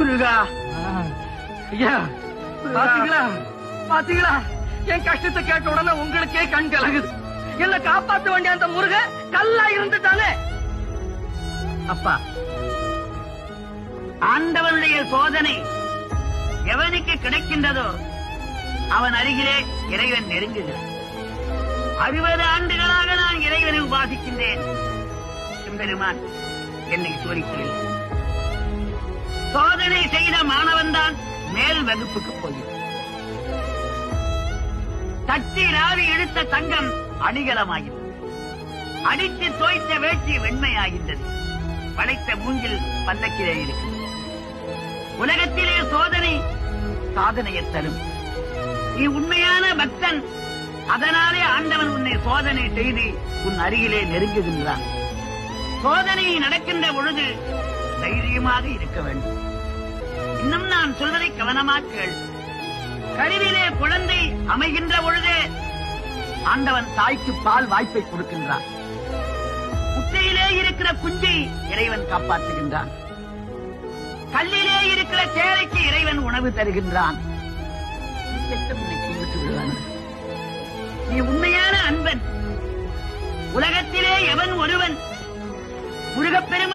முருகா, ஐயா பாத்தீங்களா பாத்தீங்களா, என் கஷ்டத்தை கேட்ட உடனே உங்களுக்கே கண் கலங்குது. என்ன காப்பாத்த வேண்டிய அந்த முருக கல்லா இருந்துட்டாங்க. அப்பா, ஆண்டவனுடைய சோதனை எவனுக்கு கிடைக்கின்றதோ அவன் அருகிலே இறைவன் நெருங்குகிறான். 60 ஆண்டுகளாக நான் இறைவனை உபாசிக்கின்றேன். பெருமான் என்னை சோதிக்கவில்லை. சோதனை செய்த மாணவன் தான் மேல் வகுப்புக்கு போகிறான். தட்டி ராவி எடுத்த தங்கம் அடிகலமாகிறது. அடித்து தோய்த்த வேட்சி வெண்மையாகின்றது. படைத்த மூங்கில் பல்லக்கிலே இருக்கு. உலகத்திலே சோதனை சாதனையை தரும். நீ உண்மையான பக்தன், அதனாலே ஆண்டவன் உன்னை சோதனை செய்து உன் அருகிலே நெருங்குகின்றான். சோதனை நடக்கின்ற பொழுது தைரியமாக இருக்க வேண்டும். இன்னும் நான் சொல்வதை கவனமாக கேள். கருவிலே குழந்தை அமைகின்ற பொழுதே ஆண்டவன் தாய்க்கு பால் வாய்ப்பை கொடுக்கின்றான். முட்டையிலே இருக்கிற குஞ்சை இறைவன் காப்பாற்றுகின்றான். கல்லிலே இருக்கிற சேலைக்கு இறைவன் உணவு தருகின்றான். நீ உண்மையான அன்பன். உலகத்திலே எவன் ஒருவன் முருகப்பெருமான்